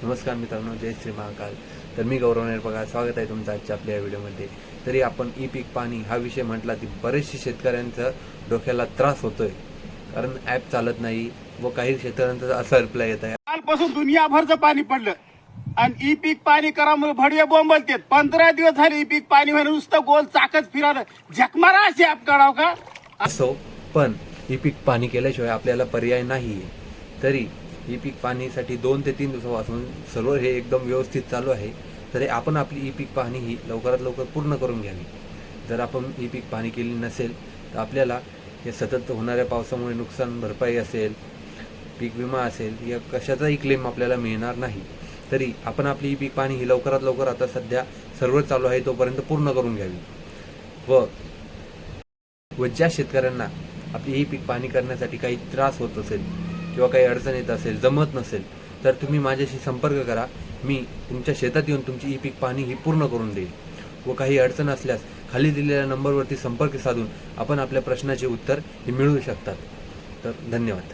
नमस्कार मित्रांनो, जय श्री महाकाल. तर मी गौरव नेरपगार, स्वागत आहे तुमचं आजच्या आपल्या या व्हिडिओमध्ये. तरी आपण ई पीक पाणी हा विषय म्हटला की बरेचसे शेतकऱ्यांचं डोक्याला त्रास होतोय, कारण ॲप चालत नाही व काही शेतकऱ्यांचा असा रिप्लाय येत आहे, कालपासून दुनियाभरचं पाणी पडलं आणि ई पीक पाणी करामुळे भडवे बोंबलतेत. 15 दिवस झाले ई पीक पाणी व्हायला नुसतं गोल चाकच फिरायला झकमारा असे ॲप काढाव का असो. पण ई पीक पाणी केल्याशिवाय आपल्याला पर्याय नाही आहे. तरी ई पीक पाणीसाठी 2 ते 3 दिवसापासून सर्व हे एकदम व्यवस्थित चालू आहे. तरी आपण आपली ई पीक पाणी ही लवकरात लवकर पूर्ण करून घ्यावी. जर आपण ई पीक पाणी केली नसेल तर आपल्याला हे सतत होणाऱ्या पावसामुळे नुकसान भरपाई असेल, पीक विमा असेल, या कशाचाही क्लेम आपल्याला मिळणार नाही. तरी आपण आपली ई पीक पाणी ही लवकरात लवकर, आता सध्या सर्व्हर चालू आहे तोपर्यंत पूर्ण करून घ्यावी. व ज्या शेतकऱ्यांना आपली ई पीक पाणी करण्यासाठी काही त्रास होत असेल किंवा काही अडचण येत असेल, जमत नसेल, तर तुम्ही माझ्याशी संपर्क करा. मी तुमच्या शेतात येऊन तुमची ई पीक पाणी ही पूर्ण करून देईल. व काही अडचण असल्यास खाली दिलेल्या नंबरवरती संपर्क साधून आपण आपल्या प्रश्नाचे उत्तर हे मिळवू शकतात. तर धन्यवाद.